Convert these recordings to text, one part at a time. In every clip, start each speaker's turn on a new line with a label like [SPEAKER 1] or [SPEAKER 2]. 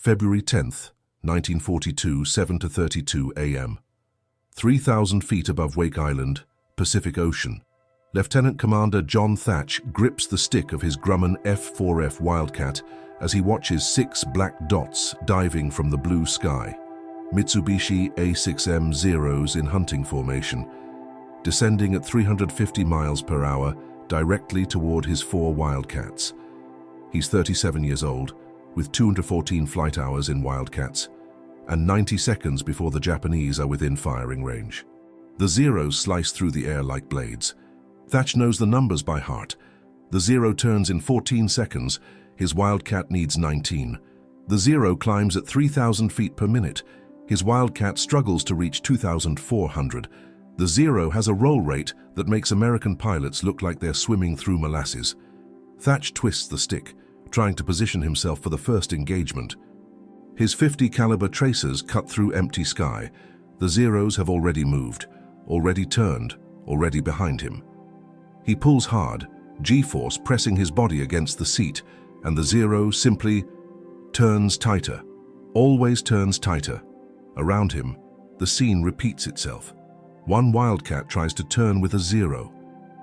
[SPEAKER 1] February 10th, 1942, 7:32 a.m. 3,000 feet above Wake Island, Pacific Ocean, Lieutenant Commander John Thach grips the stick of his Grumman F-4F Wildcat as he watches 6 black dots diving from the blue sky. Mitsubishi A6M Zeros in hunting formation, descending at 350 miles per hour directly toward his 4 Wildcats. He's 37 years old, with 214 flight hours in Wildcats, and 90 seconds before the Japanese are within firing range. The Zeros slice through the air like blades. Thach knows the numbers by heart. The Zero turns in 14 seconds, his Wildcat needs 19. The Zero climbs at 3,000 feet per minute. His Wildcat struggles to reach 2,400. The Zero has a roll rate that makes American pilots look like they're swimming through molasses. Thach twists the stick, trying to position himself for the first engagement. His .50 caliber tracers cut through empty sky. The Zeros have already moved, already turned, already behind him. He pulls hard, G-force pressing his body against the seat, and the Zero simply turns tighter, always turns tighter. Around him, the scene repeats itself. One Wildcat tries to turn with a Zero.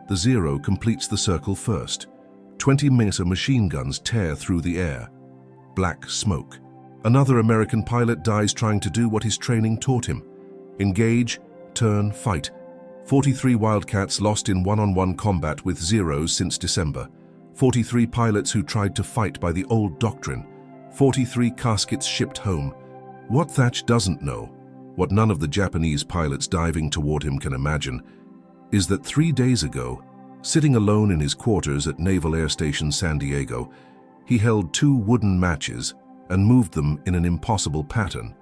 [SPEAKER 1] The Zero completes the circle first. 20 Mesa machine guns tear through the air. Black smoke. Another American pilot dies trying to do what his training taught him. Engage, turn, fight. 43 Wildcats lost in one-on-one combat with Zeros since December. 43 pilots who tried to fight by the old doctrine. 43 caskets shipped home. What Thach doesn't know, what none of the Japanese pilots diving toward him can imagine, is that 3 days ago, sitting alone in his quarters at Naval Air Station San Diego, he held 2 wooden matches and moved them in an impossible pattern.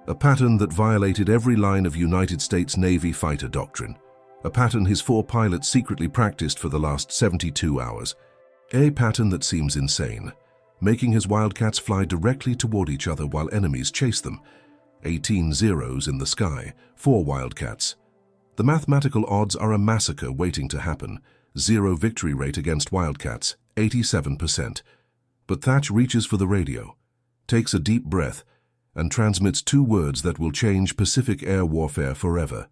[SPEAKER 1] A pattern that violated every line of United States Navy fighter doctrine. A pattern his 4 pilots secretly practiced for the last 72 hours. A pattern that seems insane, making his Wildcats fly directly toward each other while enemies chase them. 18 Zeros in the sky, 4 Wildcats. The mathematical odds are a massacre waiting to happen. 0 victory rate against Wildcats, 87%. But Thach reaches for the radio, takes a deep breath, and transmits 2 words that will change Pacific air warfare forever.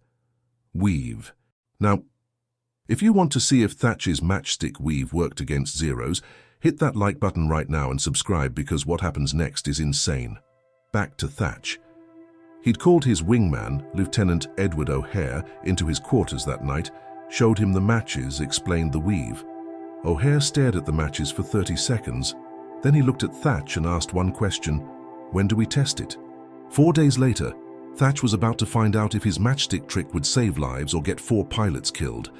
[SPEAKER 1] Weave. Now, if you want to see if Thach's matchstick weave worked against Zeros, hit that like button right now and subscribe, because what happens next is insane. Back to Thach. He'd called his wingman, Lieutenant Edward O'Hare, into his quarters that night, showed him the matches, explained the weave. O'Hare stared at the matches for 30 seconds. Then he looked at Thach and asked one question: when do we test it? 4 days later, Thach was about to find out if his matchstick trick would save lives or get 4 pilots killed.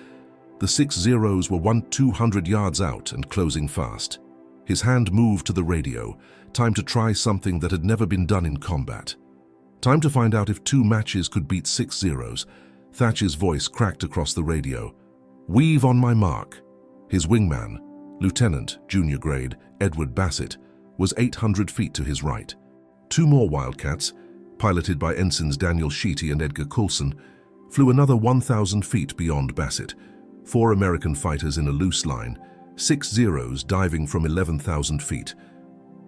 [SPEAKER 1] The 6 Zeros were 200 yards out and closing fast. His hand moved to the radio. Time to try something that had never been done in combat. Time to find out if 2 matches could beat 6 Zeros. Thach's voice cracked across the radio. Weave on my mark. His wingman, Lieutenant, junior grade, Edward Bassett, was 800 feet to his right. 2 more Wildcats, piloted by Ensigns Daniel Sheety and Edgar Coulson, flew another 1,000 feet beyond Bassett. 4 American fighters in a loose line, 6 Zeros diving from 11,000 feet.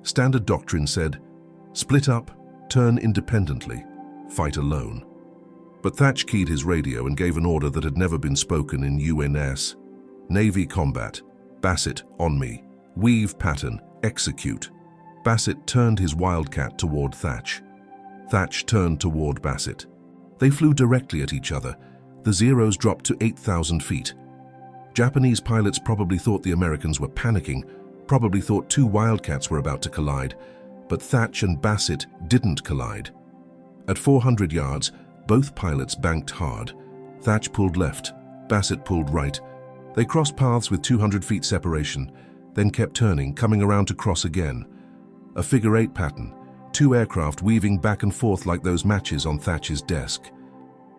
[SPEAKER 1] Standard doctrine said, split up, turn independently, fight alone. But Thach keyed his radio and gave an order that had never been spoken in UNS. Navy combat. Bassett, on me. Weave pattern, execute. Bassett turned his Wildcat toward Thach. Thach turned toward Bassett. They flew directly at each other. The Zeros dropped to 8,000 feet. Japanese pilots probably thought the Americans were panicking, probably thought 2 Wildcats were about to collide. But Thach and Bassett didn't collide. At 400 yards, both pilots banked hard. Thach pulled left, Bassett pulled right. They crossed paths with 200 feet separation, then kept turning, coming around to cross again. A figure-8 pattern, 2 aircraft weaving back and forth like those matches on Thach's desk.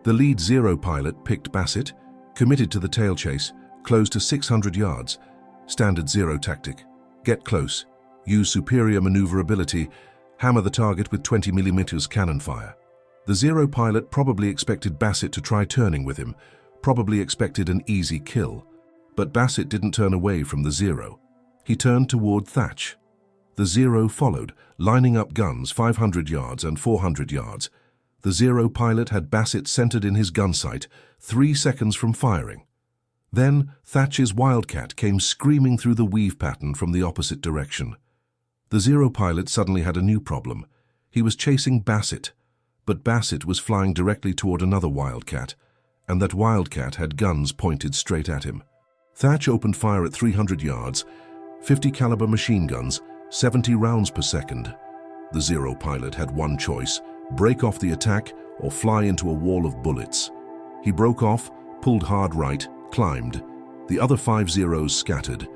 [SPEAKER 1] The lead Zero pilot picked Bassett, committed to the tail chase, closed to 600 yards. Standard Zero tactic. Get close. Use superior maneuverability, hammer the target with 20 mm cannon fire. The Zero pilot probably expected Bassett to try turning with him, probably expected an easy kill. But Bassett didn't turn away from the Zero. He turned toward Thach. The Zero followed, lining up guns 500 yards and 400 yards. The Zero pilot had Bassett centered in his gun sight, 3 seconds from firing. Then Thach's Wildcat came screaming through the weave pattern from the opposite direction. The Zero pilot suddenly had a new problem. He was chasing Bassett, but Bassett was flying directly toward another Wildcat, and that Wildcat had guns pointed straight at him. Thach opened fire at 300 yards, 50 caliber machine guns, 70 rounds per second. The Zero pilot had one choice: break off the attack or fly into a wall of bullets. He broke off, pulled hard right, climbed. The other 5 Zeros scattered.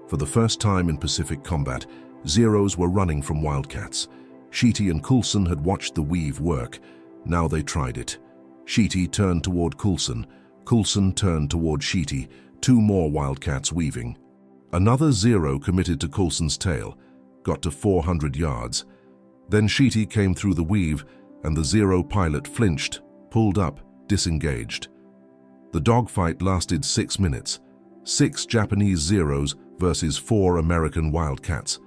[SPEAKER 1] For the first time in Pacific combat, Zeros were running from Wildcats. Sheety and Coulson had watched the weave work. Now they tried it. Sheety turned toward Coulson. Coulson turned toward Sheety, 2 more Wildcats weaving. Another Zero committed to Coulson's tail, got to 400 yards. Then Sheety came through the weave, and the Zero pilot flinched, pulled up, disengaged. The dogfight lasted 6 minutes. 6 Japanese Zeros versus 4 American Wildcats.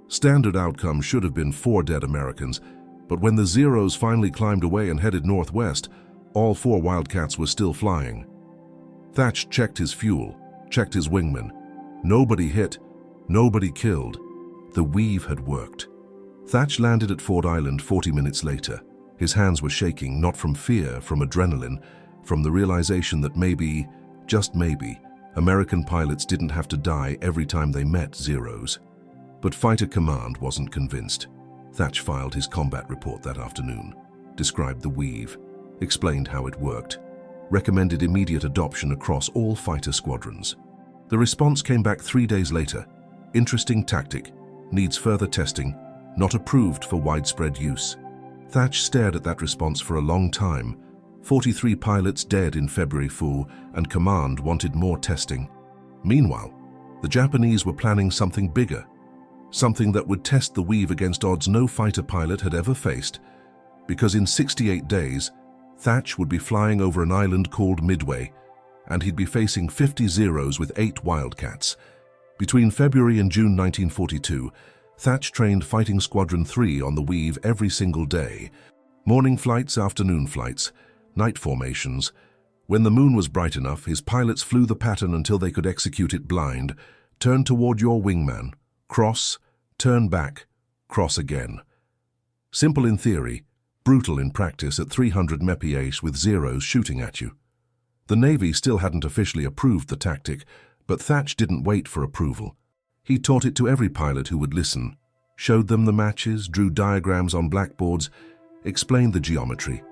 [SPEAKER 1] Standard outcome should have been 4 dead Americans, but when the Zeros finally climbed away and headed northwest, all 4 Wildcats were still flying. Thach checked his fuel, checked his wingmen. Nobody hit, nobody killed. The weave had worked. Thach landed at Ford Island 40 minutes later. His hands were shaking, not from fear, from adrenaline, from the realization that maybe, just maybe, American pilots didn't have to die every time they met Zeros. But Fighter Command wasn't convinced. Thach filed his combat report that afternoon, described the weave, explained how it worked, recommended immediate adoption across all fighter squadrons. The response came back 3 days later. Interesting tactic, needs further testing, not approved for widespread use. Thach stared at that response for a long time. 43 pilots dead in February Fu, and Command wanted more testing. Meanwhile, the Japanese were planning something bigger, something that would test the weave against odds no fighter pilot had ever faced, because in 68 days, Thach would be flying over an island called Midway, and he'd be facing 50 Zeros with 8 Wildcats. Between February and June 1942, Thach trained Fighting Squadron 3 on the weave every single day. Morning flights, afternoon flights, night formations. When the moon was bright enough, his pilots flew the pattern until they could execute it blind. Turn toward your wingman, cross, turn back, cross again. Simple in theory, brutal in practice at 300 mph with Zeros shooting at you. The Navy still hadn't officially approved the tactic, but Thach didn't wait for approval. He taught it to every pilot who would listen, showed them the matches, drew diagrams on blackboards, explained the geometry.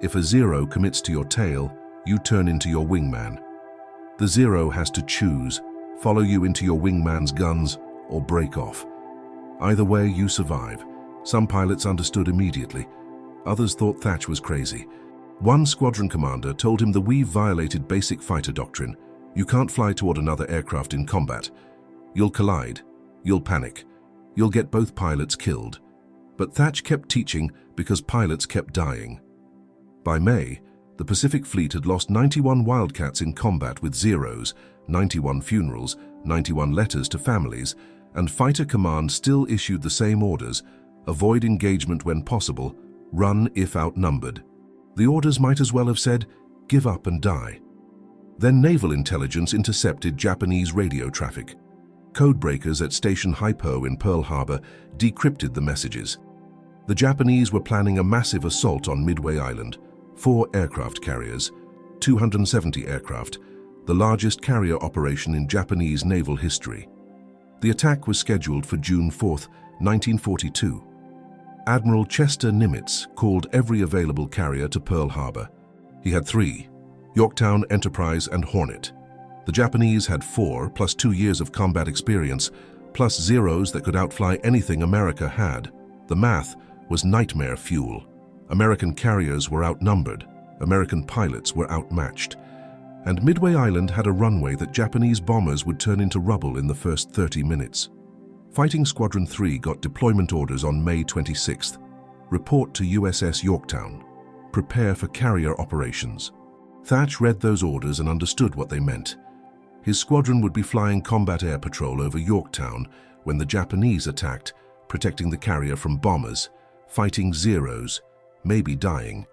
[SPEAKER 1] If a Zero commits to your tail, you turn into your wingman. The Zero has to choose, follow you into your wingman's guns or break off. Either way, you survive. Some pilots understood immediately. Others thought Thach was crazy. One squadron commander told him the weave violated basic fighter doctrine. You can't fly toward another aircraft in combat. You'll collide. You'll panic. You'll get both pilots killed. But Thach kept teaching because pilots kept dying. By May, the Pacific Fleet had lost 91 Wildcats in combat with Zeros, 91 funerals, 91 letters to families, and Fighter Command still issued the same orders: avoid engagement when possible, run if outnumbered. The orders might as well have said, give up and die. Then naval intelligence intercepted Japanese radio traffic. Codebreakers at Station Hypo in Pearl Harbor decrypted the messages. The Japanese were planning a massive assault on Midway Island, 4 aircraft carriers, 270 aircraft, the largest carrier operation in Japanese naval history. The attack was scheduled for June 4, 1942. Admiral Chester Nimitz called every available carrier to Pearl Harbor. He had 3, Yorktown, Enterprise, and Hornet. The Japanese had 4, plus 2 years of combat experience, plus Zeros that could outfly anything America had. The math was nightmare fuel. American carriers were outnumbered. American pilots were outmatched. And Midway Island had a runway that Japanese bombers would turn into rubble in the first 30 minutes. Fighting Squadron 3 got deployment orders on May 26th. Report to USS Yorktown. Prepare for carrier operations. Thach read those orders and understood what they meant. His squadron would be flying combat air patrol over Yorktown, when the Japanese attacked, protecting the carrier from bombers, fighting Zeros, maybe dying.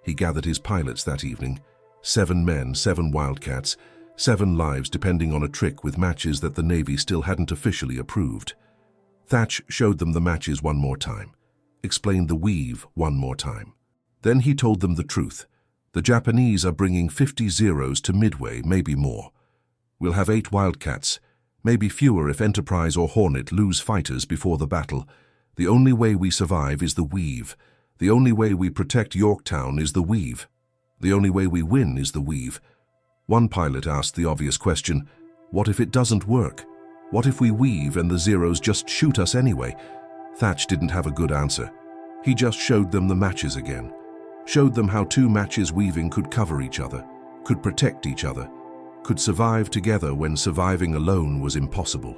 [SPEAKER 1] He gathered his pilots that evening. 7 men, 7 Wildcats, 7 lives depending on a trick with matches that the Navy still hadn't officially approved. Thach showed them the matches one more time, explained the weave one more time. Then he told them the truth. The Japanese are bringing 50 Zeros to Midway, maybe more. We'll have 8 Wildcats, maybe fewer if Enterprise or Hornet lose fighters before the battle. The only way we survive is the weave. The only way we protect Yorktown is the weave. The only way we win is the weave. One pilot asked the obvious question, what if it doesn't work? What if we weave and the Zeros just shoot us anyway? Thach didn't have a good answer. He just showed them the matches again. Showed them how 2 matches weaving could cover each other, could protect each other, could survive together when surviving alone was impossible.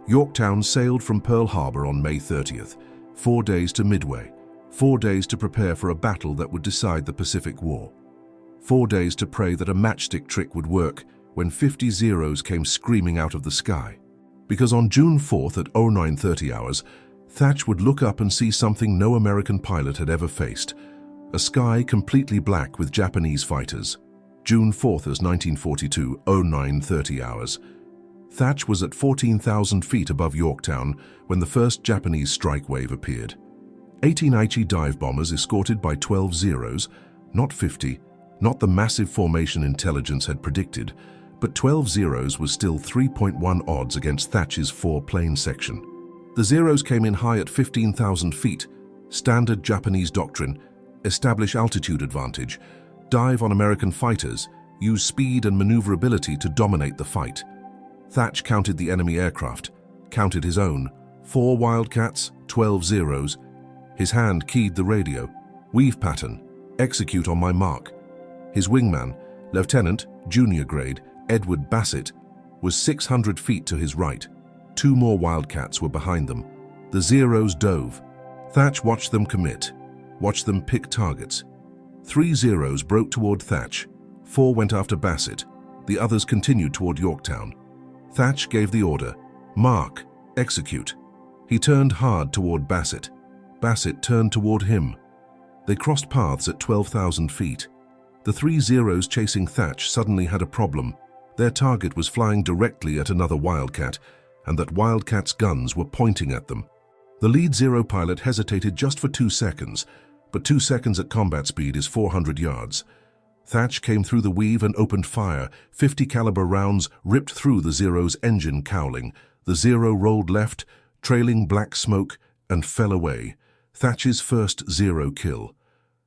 [SPEAKER 1] Yorktown sailed from Pearl Harbor on May 30th, 4 days to Midway, 4 days to prepare for a battle that would decide the Pacific War. 4 days to pray that a matchstick trick would work when 50 Zeros came screaming out of the sky. Because on June 4th at 0930 hours, Thach would look up and see something no American pilot had ever faced. A sky completely black with Japanese fighters. June 4th as 1942, 0930 hours. Thach was at 14,000 feet above Yorktown when the first Japanese strike wave appeared. 18 Aichi dive bombers escorted by 12 Zeros, not 50, not the massive formation intelligence had predicted, but 12 Zeros was still 3.1 odds against Thach's 4-plane section. The Zeros came in high at 15,000 feet, standard Japanese doctrine, establish altitude advantage, dive on American fighters, use speed and maneuverability to dominate the fight. Thach counted the enemy aircraft, counted his own, 4 Wildcats, 12 Zeros. His hand keyed the radio, weave pattern, execute on my mark. His wingman, Lieutenant, junior grade, Edward Bassett, was 600 feet to his right. 2 more Wildcats were behind them. The Zeros dove. Thach watched them commit, watched them pick targets. 3 Zeros broke toward Thach, 4 went after Bassett, the others continued toward Yorktown. Thach gave the order, mark, execute. He turned hard toward Bassett. Bassett turned toward him. They crossed paths at 12,000 feet. The 3 Zeros chasing Thach suddenly had a problem. Their target was flying directly at another Wildcat, and that Wildcat's guns were pointing at them. The lead Zero pilot hesitated just for 2 seconds, but 2 seconds at combat speed is 400 yards. Thach came through the weave and opened fire. 50 caliber rounds ripped through the Zero's engine cowling. The Zero rolled left, trailing black smoke, and fell away. Thach's first Zero kill.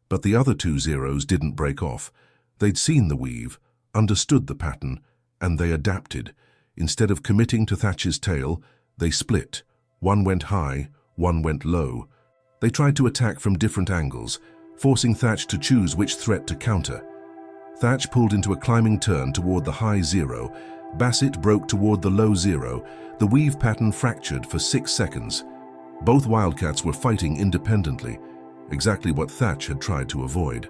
[SPEAKER 1] But the other 2 Zeros didn't break off. They'd seen the weave, understood the pattern, and they adapted. Instead of committing to Thach's tail, they split. One went high, one went low. They tried to attack from different angles, forcing Thach to choose which threat to counter. Thach pulled into a climbing turn toward the high Zero. Bassett broke toward the low Zero. The weave pattern fractured for 6 seconds. Both Wildcats were fighting independently, exactly what Thach had tried to avoid.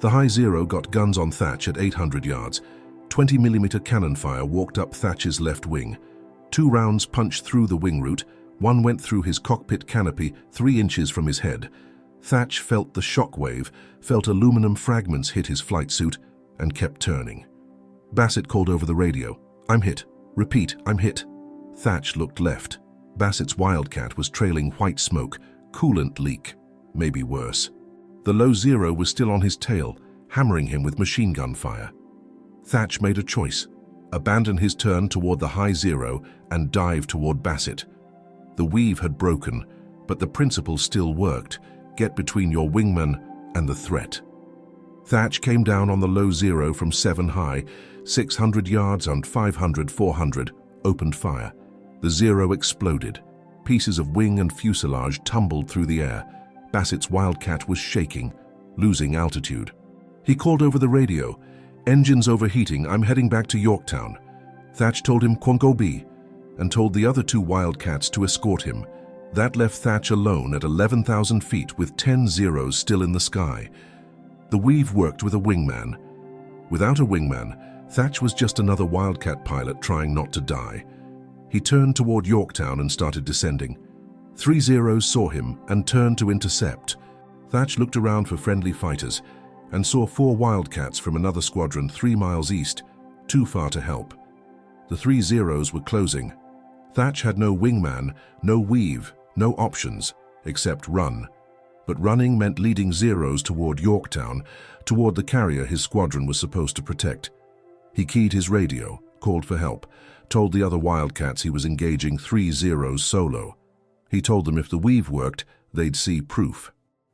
[SPEAKER 1] The high Zero got guns on Thach at 800 yards. 20mm cannon fire walked up Thach's left wing. 2 rounds punched through the wing root. One went through his cockpit canopy 3 inches from his head. Thach felt the shock wave, felt aluminum fragments hit his flight suit, and kept turning. Bassett called over the radio, I'm hit. Repeat, I'm hit. Thach looked left. Bassett's Wildcat was trailing white smoke, coolant leak, maybe worse. The low Zero was still on his tail, hammering him with machine gun fire. Thach made a choice, abandon his turn toward the high Zero and dive toward Bassett. The weave had broken, but the principle still worked. Get between your wingman and the threat. Thach came down on the low Zero from 7 high, 600 yards and 500, 400, opened fire. The Zero exploded. Pieces of wing and fuselage tumbled through the air. Bassett's Wildcat was shaking, losing altitude. He called over the radio, engines overheating, I'm heading back to Yorktown. Thach told him Kwongobi, and told the other 2 Wildcats to escort him. That left Thach alone at 11,000 feet with 10 Zeros still in the sky. The weave worked with a wingman. Without a wingman, Thach was just another Wildcat pilot trying not to die. He turned toward Yorktown and started descending. 3 Zeros saw him and turned to intercept. Thach looked around for friendly fighters and saw 4 Wildcats from another squadron 3 miles east, too far to help. The 3 Zeros were closing. Thach had no wingman, no weave, no options, except run. But running meant leading Zeros toward Yorktown, toward the carrier his squadron was supposed to protect. He keyed his radio, called for help, told the other Wildcats he was engaging 3 Zeros solo. He told them if the weave worked, they'd see proof.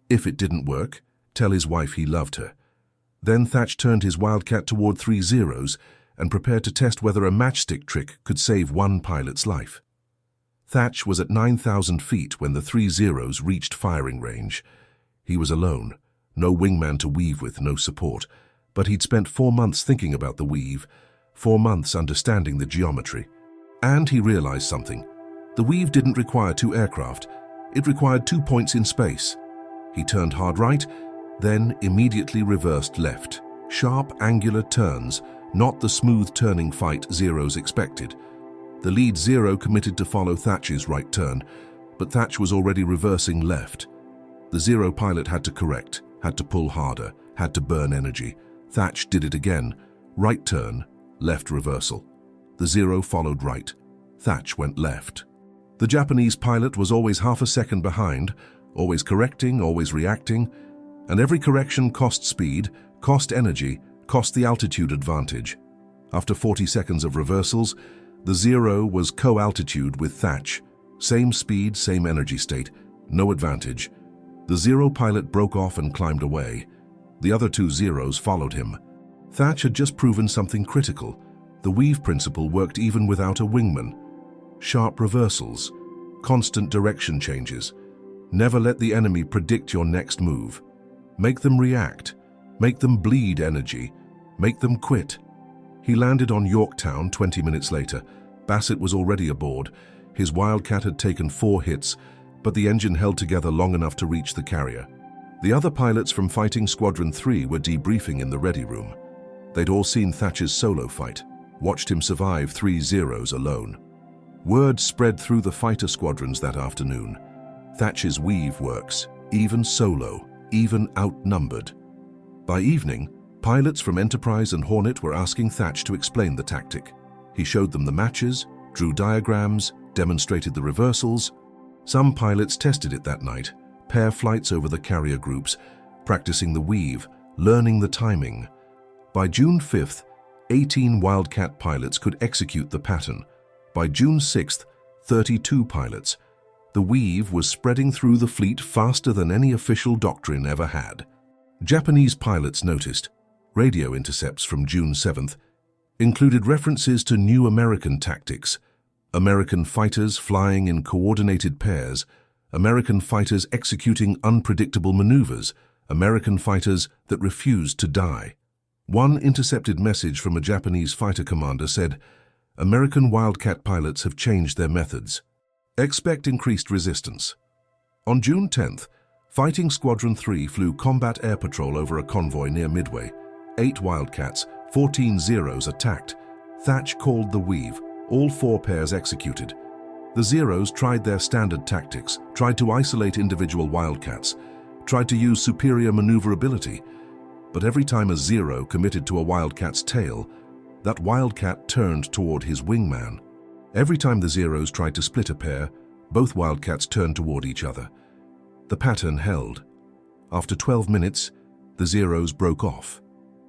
[SPEAKER 1] If it didn't work, tell his wife he loved her. Then Thach turned his Wildcat toward 3 Zeros and prepared to test whether a matchstick trick could save one pilot's life. Thach was at 9,000 feet when the 3 Zeros reached firing range. He was alone, no wingman to weave with, no support, but he'd spent 4 months thinking about the weave, 4 months understanding the geometry. And he realized something. The weave didn't require 2 aircraft, it required 2 points in space. He turned hard right, then immediately reversed left. Sharp, angular turns, not the smooth turning fight Zeros expected. The lead Zero committed to follow Thach's right turn, but Thach was already reversing left. The Zero pilot had to correct, had to pull harder, had to burn energy. Thach did it again. Right turn, left reversal. The Zero followed right. Thach went left. The Japanese pilot was always half a second behind, always correcting, always reacting, and every correction cost speed, cost energy, cost the altitude advantage. After 40 seconds of reversals, the Zero was co-altitude with Thach. Same speed, same energy state, no advantage. The Zero pilot broke off and climbed away. The other 2 Zeros followed him. Thach had just proven something critical. The weave principle worked even without a wingman. Sharp reversals, constant direction changes. Never let the enemy predict your next move. Make them react. Make them bleed energy. Make them quit. He landed on Yorktown 20 minutes later. Bassett was already aboard. His Wildcat had taken 4 hits, but the engine held together long enough to reach the carrier. The other pilots from Fighting Squadron 3 were debriefing in the ready room. They'd all seen Thach's solo fight, watched him survive 3 Zeros alone. Word spread through the fighter squadrons that afternoon. Thach's weave works, even solo, even outnumbered. By evening, pilots from Enterprise and Hornet were asking Thach to explain the tactic. He showed them the matches, drew diagrams, demonstrated the reversals. Some pilots tested it that night, pair flights over the carrier groups, practicing the weave, learning the timing. By June 5th, 18 Wildcat pilots could execute the pattern. By June 6th, 32 pilots. The weave was spreading through the fleet faster than any official doctrine ever had. Japanese pilots noticed. Radio intercepts from June 7th included references to new American tactics. American fighters flying in coordinated pairs, American fighters executing unpredictable maneuvers, American fighters that refused to die. One intercepted message from a Japanese fighter commander said, "American Wildcat pilots have changed their methods. Expect increased resistance." On June 10th, Fighting Squadron 3 flew combat air patrol over a convoy near Midway. 8 Wildcats, 14 Zeros attacked. Thach called the weave. All 4 pairs executed. The Zeros tried their standard tactics, tried to isolate individual Wildcats, tried to use superior maneuverability. But every time a Zero committed to a Wildcat's tail, that Wildcat turned toward his wingman. Every time the Zeros tried to split a pair, both Wildcats turned toward each other. The pattern held. After 12 minutes, the Zeros broke off.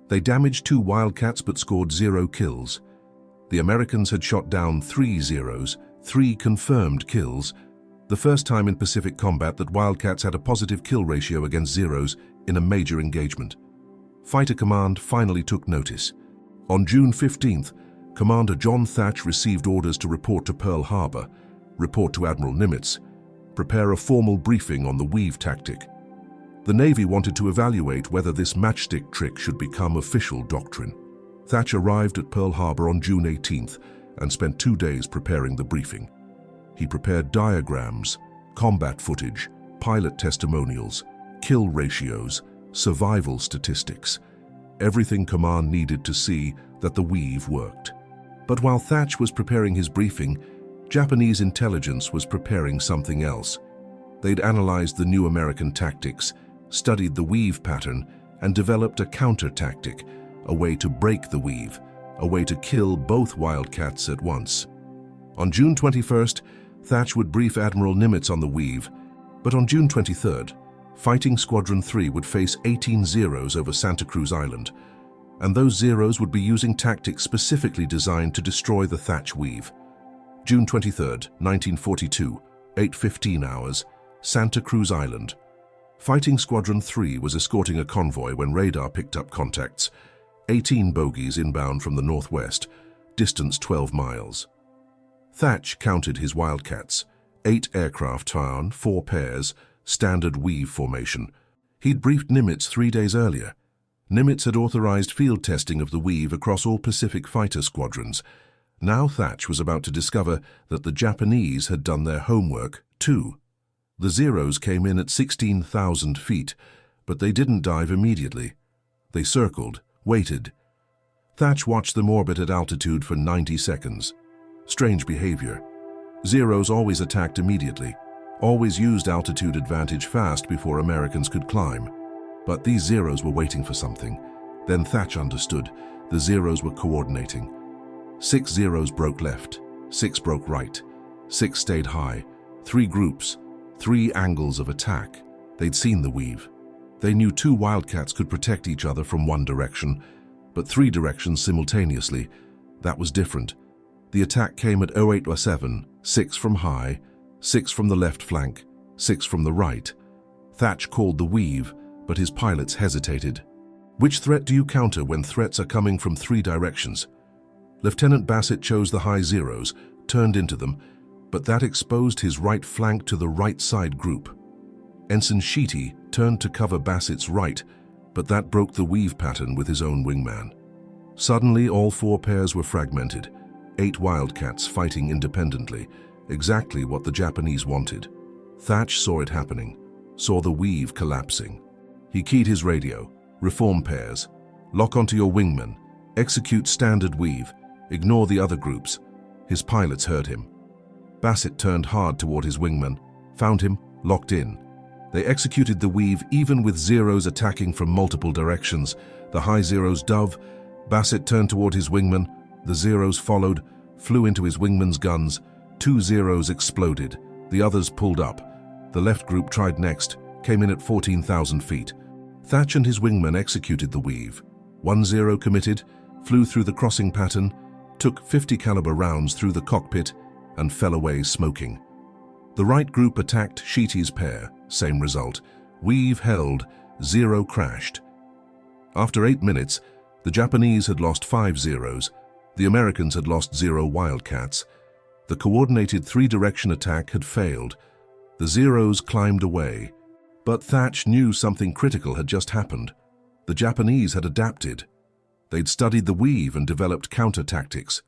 [SPEAKER 1] They damaged 2 Wildcats but scored 0 kills. The Americans had shot down 3 Zeros, 3 confirmed kills, the first time in Pacific combat that Wildcats had a positive kill ratio against Zeros in a major engagement. Fighter Command finally took notice. On June 15th, Commander John Thach received orders to report to Pearl Harbor, report to Admiral Nimitz, prepare a formal briefing on the weave tactic. The Navy wanted to evaluate whether this matchstick trick should become official doctrine. Thach arrived at Pearl Harbor on June 18th and spent 2 days preparing the briefing. He prepared diagrams, combat footage, pilot testimonials, kill ratios, survival statistics, everything Command needed to see that the weave worked. But while Thach was preparing his briefing, Japanese intelligence was preparing something else. They'd analyzed the new American tactics, studied the weave pattern, and developed a counter-tactic, a way to break the weave, a way to kill both Wildcats at once. On June 21st, Thach would brief Admiral Nimitz on the weave, but on June 23rd, Fighting Squadron 3 would face 18 Zeros over Santa Cruz Island, and those Zeros would be using tactics specifically designed to destroy the Thach weave. June 23rd, 1942, 8:15 hours, Santa Cruz Island. Fighting Squadron 3 was escorting a convoy when radar picked up contacts. 18 bogies inbound from the northwest, distance 12 miles. Thach counted his Wildcats, 8 aircraft found, 4 pairs, standard weave formation. He'd briefed Nimitz 3 days earlier. Nimitz had authorized field testing of the weave across all Pacific fighter squadrons. Now Thach was about to discover that the Japanese had done their homework too. The Zeros came in at 16,000 feet, but they didn't dive immediately. They circled, waited. Thach watched them orbit at altitude for 90 seconds. Strange behavior. Zeros always attacked immediately, always used altitude advantage fast before Americans could climb. But these Zeros were waiting for something. Then Thach understood. The Zeros were coordinating. 6 Zeros broke left, 6 broke right, 6 stayed high, 3 groups, 3 angles of attack. They'd seen the weave. They knew 2 Wildcats could protect each other from one direction, but 3 directions simultaneously. That was different. The attack came at 0807, 6 from high, 6 from the left flank, 6 from the right. Thach called the weave, but his pilots hesitated. Which threat do you counter when threats are coming from 3 directions? Lieutenant Bassett chose the high Zeros, turned into them, but that exposed his right flank to the right side group. Ensign Sheety turned to cover Bassett's right, but that broke the weave pattern with his own wingman. Suddenly, all 4 pairs were fragmented, 8 Wildcats fighting independently, exactly what the Japanese wanted. Thach saw it happening, saw the weave collapsing. He keyed his radio, reform pairs, lock onto your wingman, execute standard weave, ignore the other groups. His pilots heard him. Bassett turned hard toward his wingman, found him, locked in. They executed the weave even with Zeros attacking from multiple directions. The high Zeros dove. Bassett turned toward his wingman. The Zeros followed, flew into his wingman's guns. 2 Zeros exploded. The others pulled up. The left group tried next, came in at 14,000 feet. Thach and his wingman executed the weave. 1 Zero committed, flew through the crossing pattern, took 50 caliber rounds through the cockpit, and fell away smoking. The right group attacked Sheety's pair, same result. Weave held, Zero crashed. After 8 minutes, the Japanese had lost 5 Zeros. The Americans had lost 0 Wildcats. The coordinated 3-direction attack had failed. The Zeros climbed away. But Thach knew something critical had just happened. The Japanese had adapted. They'd studied the weave and developed counter-tactics.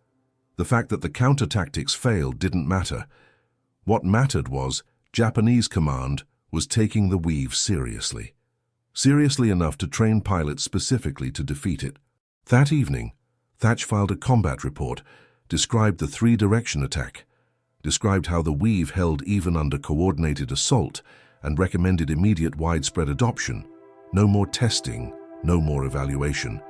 [SPEAKER 1] The fact that the counter-tactics failed didn't matter. What mattered was Japanese command was taking the weave seriously. Seriously enough to train pilots specifically to defeat it. That evening, Thach filed a combat report, described the 3-direction attack, described how the weave held even under coordinated assault, and recommended immediate widespread adoption. No more testing, no more evaluation.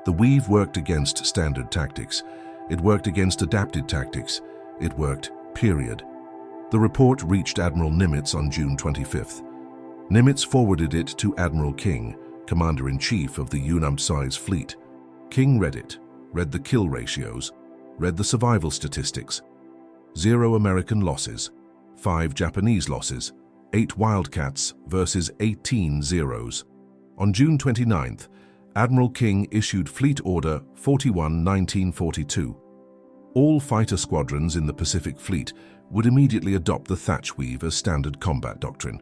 [SPEAKER 1] The weave worked against standard tactics. It worked against adapted tactics. It worked, period. The report reached Admiral Nimitz on June 25th. Nimitz forwarded it to Admiral King, Commander-in-Chief of the UNAMSI's fleet. King read it, read the kill ratios, read the survival statistics. 0 American losses, 5 Japanese losses, 8 Wildcats versus 18 Zeros. On June 29th, Admiral King issued Fleet Order 41-1942. All fighter squadrons in the Pacific Fleet would immediately adopt the Thach weave as standard combat doctrine.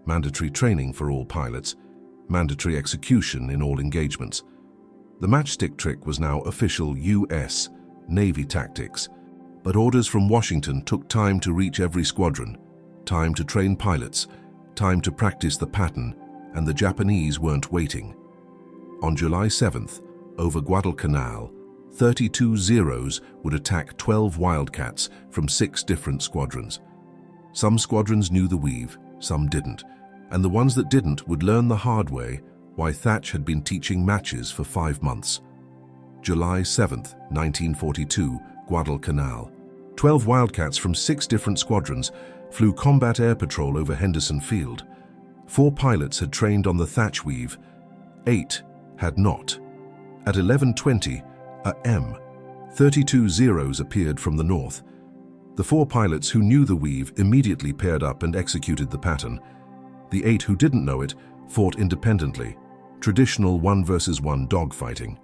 [SPEAKER 1] Mandatory training for all pilots, mandatory execution in all engagements. The matchstick trick was now official U.S. Navy tactics, but orders from Washington took time to reach every squadron, time to train pilots, time to practice the pattern, and the Japanese weren't waiting. On July 7th, over Guadalcanal, 32 Zeros would attack 12 Wildcats from 6 different squadrons. Some squadrons knew the weave, some didn't, and the ones that didn't would learn the hard way why Thach had been teaching matches for 5 months. July 7, 1942, Guadalcanal. 12 Wildcats from 6 different squadrons flew combat air patrol over Henderson Field. 4 pilots had trained on the Thach weave, 8 had not. At 11:20 a.m., 32 Zeros appeared from the north. The 4 pilots who knew the weave immediately paired up and executed the pattern. The 8 who didn't know it fought independently, traditional 1 versus 1 dogfighting.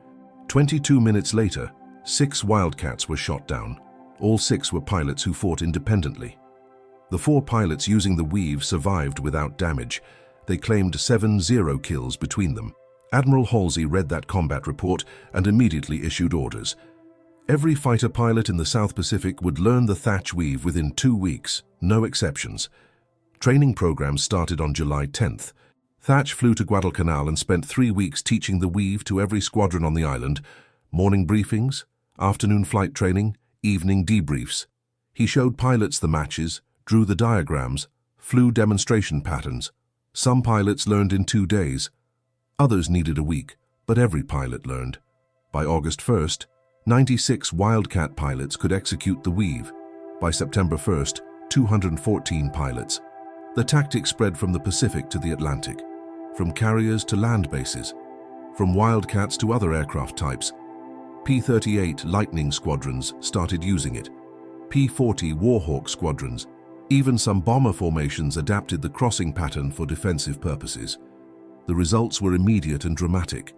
[SPEAKER 1] 22 minutes later, 6 Wildcats were shot down. All 6 were pilots who fought independently. The 4 pilots using the weave survived without damage. They claimed 7-0 kills between them. Admiral Halsey read that combat report and immediately issued orders. Every fighter pilot in the South Pacific would learn the Thach weave within 2 weeks, no exceptions. Training programs started on July 10th. Thach flew to Guadalcanal and spent 3 weeks teaching the weave to every squadron on the island. Morning briefings, afternoon flight training, evening debriefs. He showed pilots the matches, drew the diagrams, flew demonstration patterns. Some pilots learned in 2 days. Others needed a week, but every pilot learned. By August 1st, 96 Wildcat pilots could execute the weave. By September 1st, 214 pilots. The tactic spread from the Pacific to the Atlantic, from carriers to land bases, from Wildcats to other aircraft types. P-38 Lightning squadrons started using it. P-40 Warhawk squadrons. Even some bomber formations adapted the crossing pattern for defensive purposes. The results were immediate and dramatic.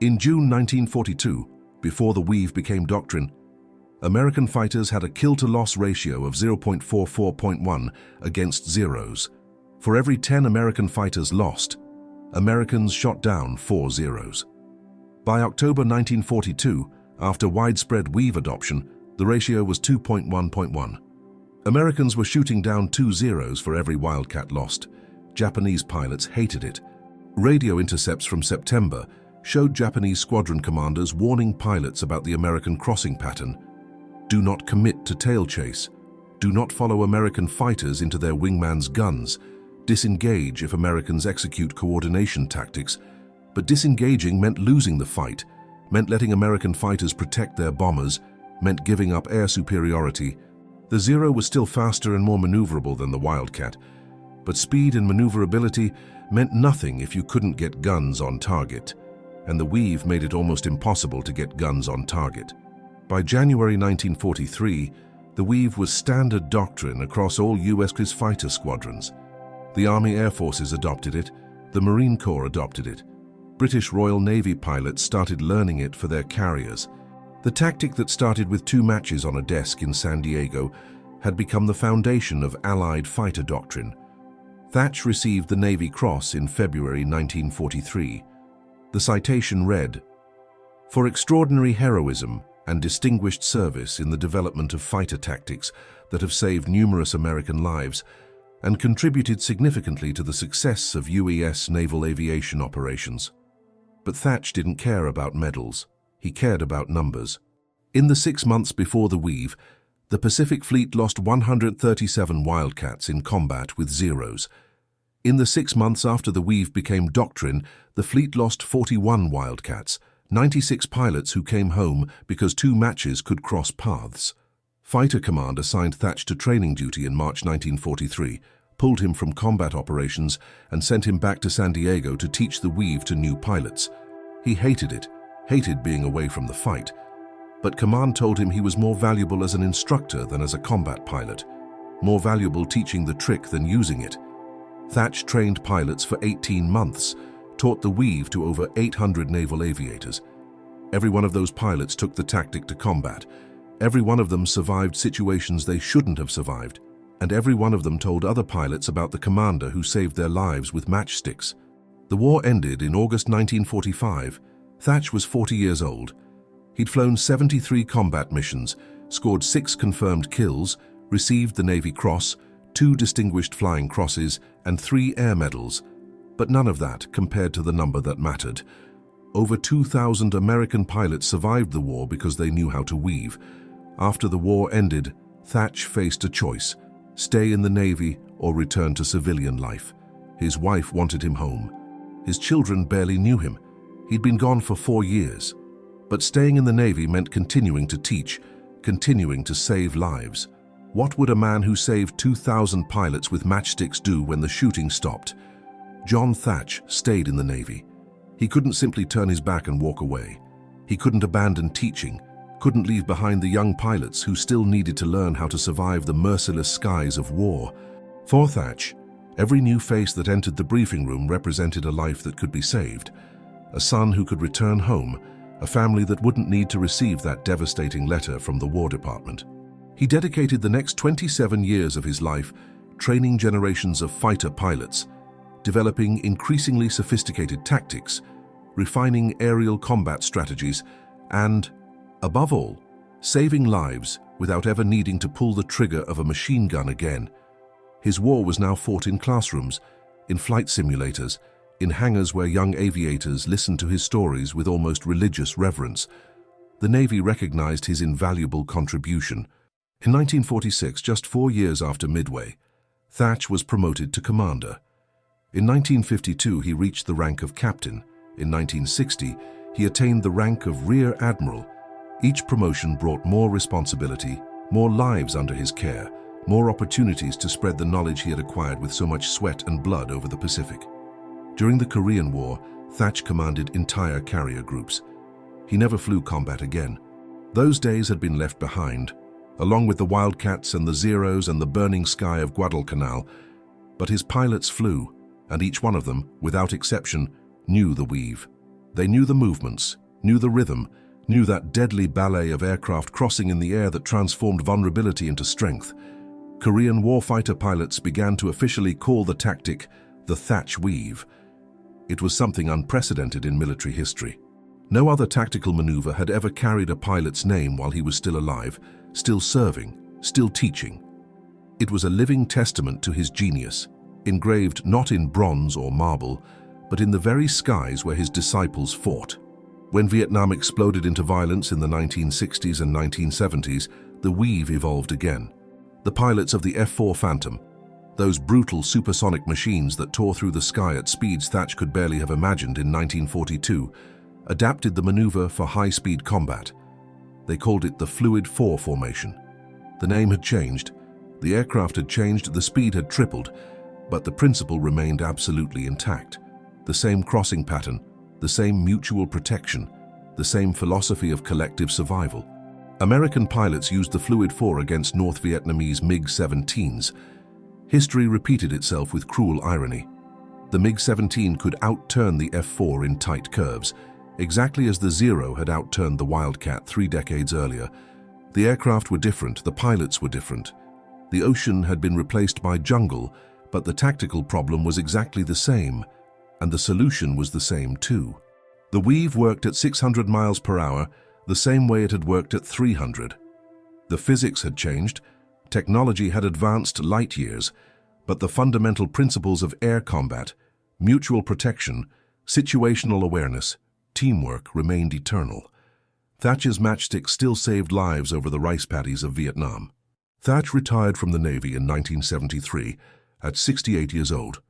[SPEAKER 1] In June 1942, before the weave became doctrine, American fighters had a kill-to-loss ratio of 0.44.1 against Zeros. For every 10 American fighters lost, Americans shot down 4 Zeros. By October 1942, after widespread weave adoption, the ratio was 2.1.1. Americans were shooting down 2 Zeros for every Wildcat lost. Japanese pilots hated it. Radio intercepts from September showed Japanese squadron commanders warning pilots about the American crossing pattern. Do not commit to tail chase. Do not follow American fighters into their wingman's guns. Disengage if Americans execute coordination tactics. But disengaging meant losing the fight, meant letting American fighters protect their bombers, meant giving up air superiority. The Zero was still faster and more maneuverable than the Wildcat, but speed and maneuverability meant nothing if you couldn't get guns on target, and the weave made it almost impossible to get guns on target. By January 1943, the weave was standard doctrine across all U.S. fighter squadrons. The Army Air Forces adopted it, the Marine Corps adopted it. British Royal Navy pilots started learning it for their carriers. The tactic that started with 2 matches on a desk in San Diego had become the foundation of Allied fighter doctrine. Thach received the Navy Cross in February 1943. The citation read, "For extraordinary heroism and distinguished service in the development of fighter tactics that have saved numerous American lives and contributed significantly to the success of U.S. naval aviation operations." But Thach didn't care about medals. He cared about numbers. In the 6 months before the weave, the Pacific Fleet lost 137 Wildcats in combat with Zeros. In the 6 months after the weave became doctrine, the fleet lost 41 Wildcats, 96 pilots who came home because 2 matches could cross paths. Fighter Command assigned Thach to training duty in March 1943, pulled him from combat operations, and sent him back to San Diego to teach the weave to new pilots. He hated it, hated being away from the fight, but Command told him he was more valuable as an instructor than as a combat pilot, more valuable teaching the trick than using it. Thach trained pilots for 18 months, taught the weave to over 800 naval aviators. Every one of those pilots took the tactic to combat. Every one of them survived situations they shouldn't have survived, and every one of them told other pilots about the commander who saved their lives with matchsticks. The war ended in August 1945. Thach was 40 years old. He'd flown 73 combat missions, scored 6 confirmed kills, received the Navy Cross, 2 Distinguished Flying Crosses, and 3 Air Medals, but none of that compared to the number that mattered. Over 2,000 American pilots survived the war because they knew how to weave. After the war ended, Thach faced a choice: stay in the Navy or return to civilian life. His wife wanted him home. His children barely knew him. He'd been gone for 4 years. But staying in the Navy meant continuing to teach, continuing to save lives. What would a man who saved 2,000 pilots with matchsticks do when the shooting stopped? John Thach stayed in the Navy. He couldn't simply turn his back and walk away. He couldn't abandon teaching, couldn't leave behind the young pilots who still needed to learn how to survive the merciless skies of war. For Thach, every new face that entered the briefing room represented a life that could be saved, a son who could return home, a family that wouldn't need to receive that devastating letter from the War Department. He dedicated the next 27 years of his life training generations of fighter pilots, developing increasingly sophisticated tactics, refining aerial combat strategies, and, above all, saving lives without ever needing to pull the trigger of a machine gun again. His war was now fought in classrooms, in flight simulators, in hangars where young aviators listened to his stories with almost religious reverence. The Navy recognized his invaluable contribution. In 1946, just 4 years after Midway, Thach was promoted to commander. In 1952, he reached the rank of captain. In 1960, he attained the rank of rear admiral. Each promotion brought more responsibility, more lives under his care, more opportunities to spread the knowledge he had acquired with so much sweat and blood over the Pacific. During the Korean War, Thach commanded entire carrier groups. He never flew combat again. Those days had been left behind, along with the Wildcats and the Zeros and the burning sky of Guadalcanal. But his pilots flew, and each one of them, without exception, knew the weave. They knew the movements, knew the rhythm, knew that deadly ballet of aircraft crossing in the air that transformed vulnerability into strength. Korean warfighter pilots began to officially call the tactic the Thach Weave. It was something unprecedented in military history. No other tactical maneuver had ever carried a pilot's name while he was still alive, still serving, still teaching. It was a living testament to his genius, engraved not in bronze or marble, but in the very skies where his disciples fought. When Vietnam exploded into violence in the 1960s and 1970s, the weave evolved again. The pilots of the F-4 Phantom, those brutal supersonic machines that tore through the sky at speeds Thach could barely have imagined in 1942, adapted the maneuver for high-speed combat. They called it the Fluid 4 formation. The name had changed, the aircraft had changed, the speed had tripled, but the principle remained absolutely intact. The same crossing pattern, the same mutual protection, the same philosophy of collective survival. American pilots used the Fluid 4 against North Vietnamese MiG-17s. History repeated itself with cruel irony. The MiG-17 could outturn the F-4 in tight curves, exactly as the Zero had outturned the Wildcat 3 decades earlier. The aircraft were different, the pilots were different. The ocean had been replaced by jungle, but the tactical problem was exactly the same, and the solution was the same too. The weave worked at 600 miles per hour, the same way it had worked at 300. The physics had changed, technology had advanced light years, but the fundamental principles of air combat, mutual protection, situational awareness, teamwork remained eternal. Thach's matchstick still saved lives over the rice paddies of Vietnam. Thach retired from the Navy in 1973 at 68 years old,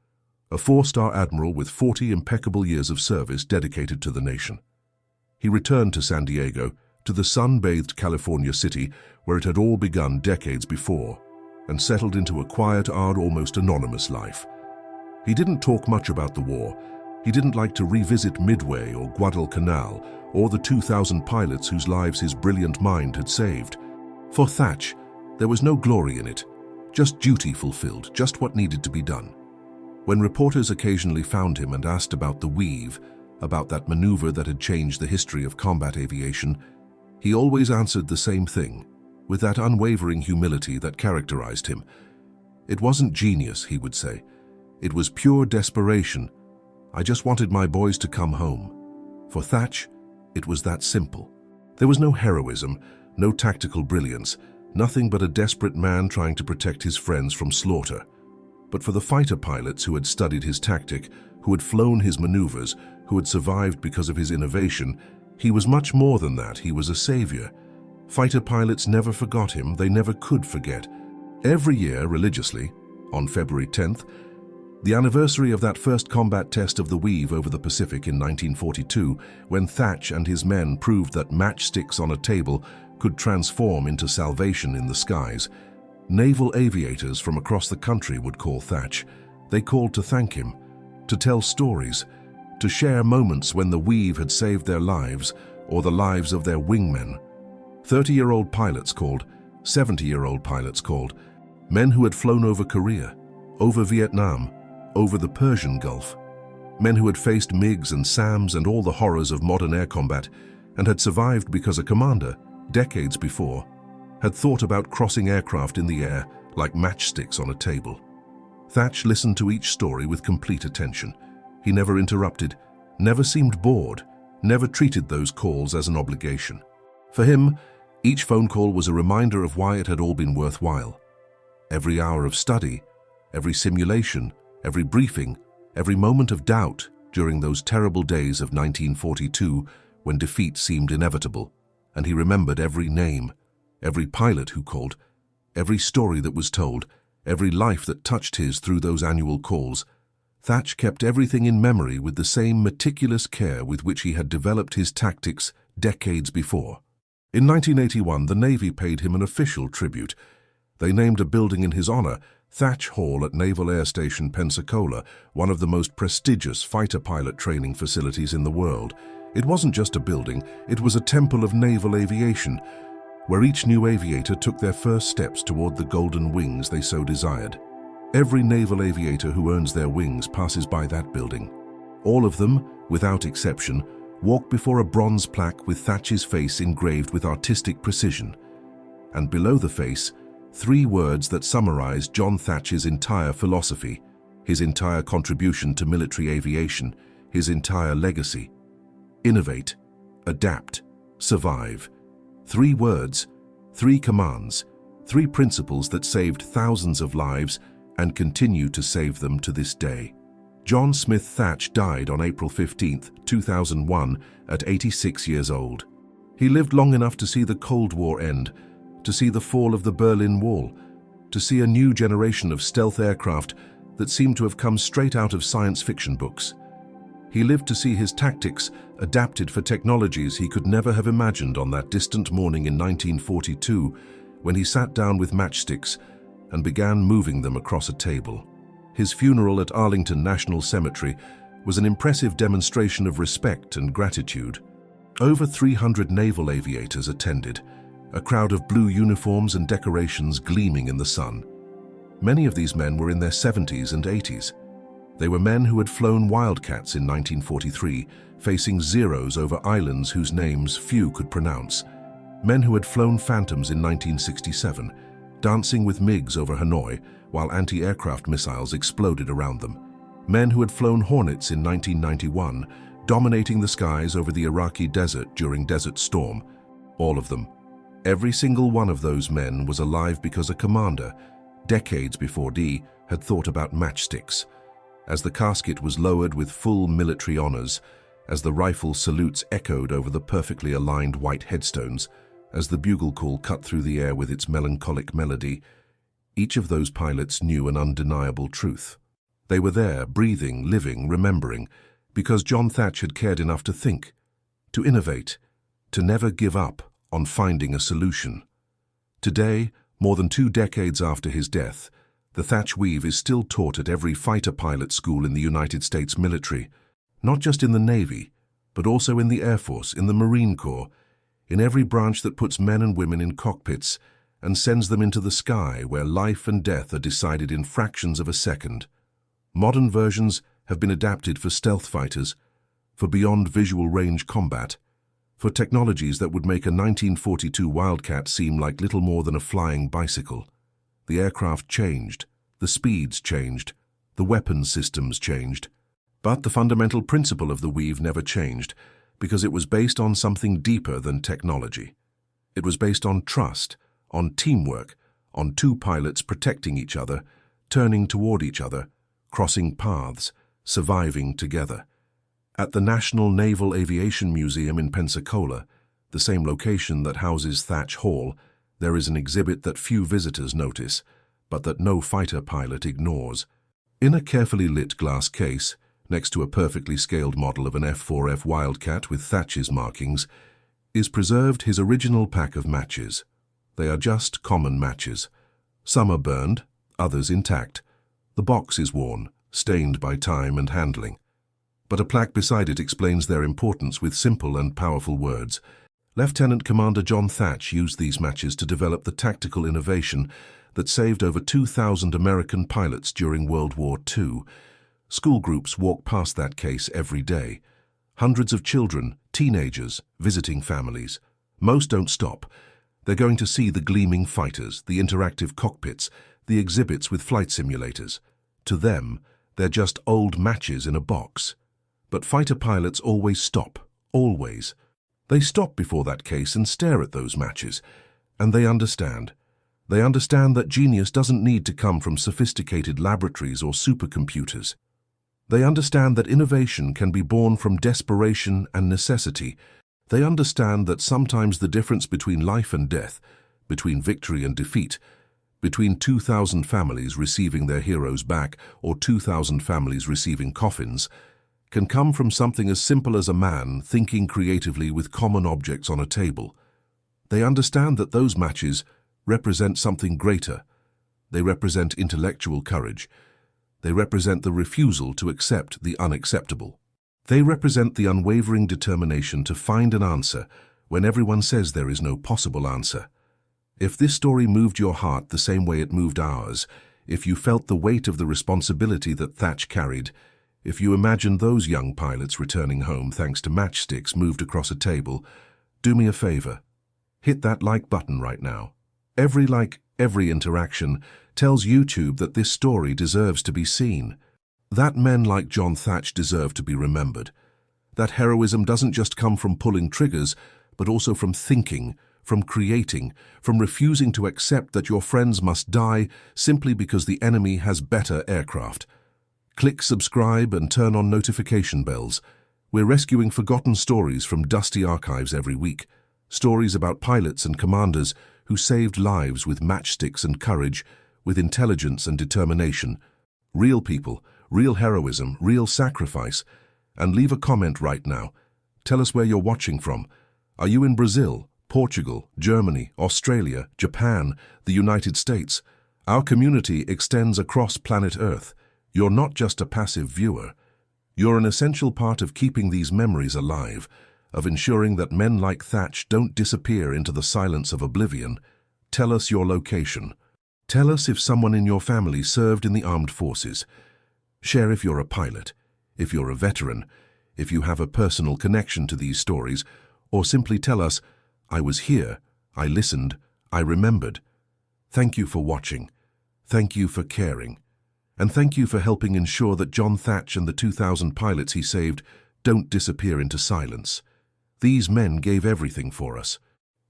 [SPEAKER 1] a 4-star admiral with 40 impeccable years of service dedicated to the nation. He returned to San Diego, to the sun-bathed California city where it had all begun decades before, and settled into a quiet, almost anonymous life. He didn't talk much about the war. He didn't like to revisit Midway or Guadalcanal or the 2,000 pilots whose lives his brilliant mind had saved. For Thach, there was no glory in it, just duty fulfilled, just what needed to be done. When reporters occasionally found him and asked about the weave, about that maneuver that had changed the history of combat aviation, he always answered the same thing, with that unwavering humility that characterized him. It wasn't genius, he would say. It was pure desperation. I just wanted my boys to come home. For Thach, it was that simple. There was no heroism, no tactical brilliance, nothing but a desperate man trying to protect his friends from slaughter. But for the fighter pilots who had studied his tactic, who had flown his maneuvers, who had survived because of his innovation. He was much more than that. He was a savior. Fighter pilots never forgot him. They never could forget. Every year, religiously, on February 10th, the anniversary of that first combat test of the Weave over the Pacific in 1942, when Thach and his men proved that matchsticks on a table could transform into salvation in the skies, naval aviators from across the country would call Thach. They called to thank him, to tell stories, to share moments when the Weave had saved their lives or the lives of their wingmen. 30-year-old pilots called, 70-year-old pilots called, men who had flown over Korea, over Vietnam, over the Persian Gulf, men who had faced MiGs and SAMs and all the horrors of modern air combat and had survived because a commander, decades before, had thought about crossing aircraft in the air like matchsticks on a table. Thach listened to each story with complete attention. He never interrupted, never seemed bored, never treated those calls as an obligation. For him, each phone call was a reminder of why it had all been worthwhile. Every hour of study, every simulation, every briefing, every moment of doubt during those terrible days of 1942 when defeat seemed inevitable, and he remembered every name, every pilot who called, every story that was told, every life that touched his through those annual calls. Thach kept everything in memory with the same meticulous care with which he had developed his tactics decades before. In 1981, the Navy paid him an official tribute. They named a building in his honor, Thach Hall at Naval Air Station Pensacola, one of the most prestigious fighter pilot training facilities in the world. It wasn't just a building, it was a temple of naval aviation, where each new aviator took their first steps toward the golden wings they so desired. Every naval aviator who earns their wings passes by that building. All of them, without exception, walk before a bronze plaque with Thach's face engraved with artistic precision. And below the face, 3 words that summarize John Thach's entire philosophy, his entire contribution to military aviation, his entire legacy. Innovate, adapt, survive. 3 words, 3 commands, 3 principles that saved thousands of lives and continue to save them to this day. John Smith Thach died on April 15, 2001, at 86 years old. He lived long enough to see the Cold War end, to see the fall of the Berlin Wall, to see a new generation of stealth aircraft that seemed to have come straight out of science fiction books. He lived to see his tactics adapted for technologies he could never have imagined on that distant morning in 1942 when he sat down with matchsticks and began moving them across a table. His funeral at Arlington National Cemetery was an impressive demonstration of respect and gratitude. Over 300 naval aviators attended, a crowd of blue uniforms and decorations gleaming in the sun. Many of these men were in their 70s and 80s. They were men who had flown Wildcats in 1943, facing Zeros over islands whose names few could pronounce. Men who had flown Phantoms in 1967, dancing with MiGs over Hanoi while anti-aircraft missiles exploded around them. Men who had flown Hornets in 1991, dominating the skies over the Iraqi desert during Desert Storm. All of them. Every single one of those men was alive because a commander, decades before D, had thought about matchsticks. As the casket was lowered with full military honors, as the rifle salutes echoed over the perfectly aligned white headstones, as the bugle call cut through the air with its melancholic melody, each of those pilots knew an undeniable truth. They were there, breathing, living, remembering, because John Thach had cared enough to think, to innovate, to never give up on finding a solution. Today, more than 2 decades after his death, the Thach Weave is still taught at every fighter pilot school in the United States military, not just in the Navy, but also in the Air Force, in the Marine Corps, in every branch that puts men and women in cockpits and sends them into the sky where life and death are decided in fractions of a second. Modern versions have been adapted for stealth fighters, for beyond visual range combat, for technologies that would make a 1942 Wildcat seem like little more than a flying bicycle. The aircraft changed, the speeds changed, the weapons systems changed. But the fundamental principle of the Weave never changed, because it was based on something deeper than technology. It was based on trust, on teamwork, on 2 pilots protecting each other, turning toward each other, crossing paths, surviving together. At the National Naval Aviation Museum in Pensacola, the same location that houses Thach Hall, there is an exhibit that few visitors notice, but that no fighter pilot ignores. In a carefully lit glass case, next to a perfectly scaled model of an F-4F Wildcat with Thach's markings, is preserved his original pack of matches. They are just common matches. Some are burned, others intact. The box is worn, stained by time and handling. But a plaque beside it explains their importance with simple and powerful words. Lieutenant Commander John Thach used these matches to develop the tactical innovation that saved over 2,000 American pilots during World War II. School groups walk past that case every day. Hundreds of children, teenagers, visiting families. Most don't stop. They're going to see the gleaming fighters, the interactive cockpits, the exhibits with flight simulators. To them, they're just old matches in a box. But fighter pilots always stop, always. They stop before that case and stare at those matches. And they understand. They understand that genius doesn't need to come from sophisticated laboratories or supercomputers. They understand that innovation can be born from desperation and necessity. They understand that sometimes the difference between life and death, between victory and defeat, between 2,000 families receiving their heroes back or 2,000 families receiving coffins, can come from something as simple as a man thinking creatively with common objects on a table. They understand that those matches represent something greater. They represent intellectual courage. They represent the refusal to accept the unacceptable. They represent the unwavering determination to find an answer when everyone says there is no possible answer. If this story moved your heart the same way it moved ours, if you felt the weight of the responsibility that Thach carried, if you imagined those young pilots returning home thanks to matchsticks moved across a table, do me a favor. Hit that like button right now. Every like, every interaction tells YouTube that this story deserves to be seen. That men like John Thach deserve to be remembered. That heroism doesn't just come from pulling triggers, but also from thinking, from creating, from refusing to accept that your friends must die simply because the enemy has better aircraft. Click subscribe and turn on notification bells. We're rescuing forgotten stories from dusty archives every week. Stories about pilots and commanders who saved lives with matchsticks and courage, with intelligence and determination. Real people, real heroism, real sacrifice. And leave a comment right now. Tell us where you're watching from. Are you in Brazil, Portugal, Germany, Australia, Japan, the United States? Our community extends across planet Earth. You're not just a passive viewer. You're an essential part of keeping these memories alive, of ensuring that men like Thach don't disappear into the silence of oblivion. Tell us your location. Tell us if someone in your family served in the armed forces. Share if you're a pilot, if you're a veteran, if you have a personal connection to these stories, or simply tell us, I was here, I listened, I remembered. Thank you for watching. Thank you for caring. And thank you for helping ensure that John Thach and the 2,000 pilots he saved don't disappear into silence. These men gave everything for us.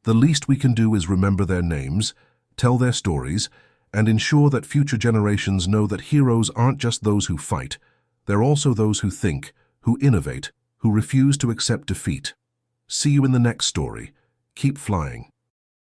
[SPEAKER 1] The least we can do is remember their names, tell their stories, and ensure that future generations know that heroes aren't just those who fight. They're also those who think, who innovate, who refuse to accept defeat. See you in the next story. Keep flying.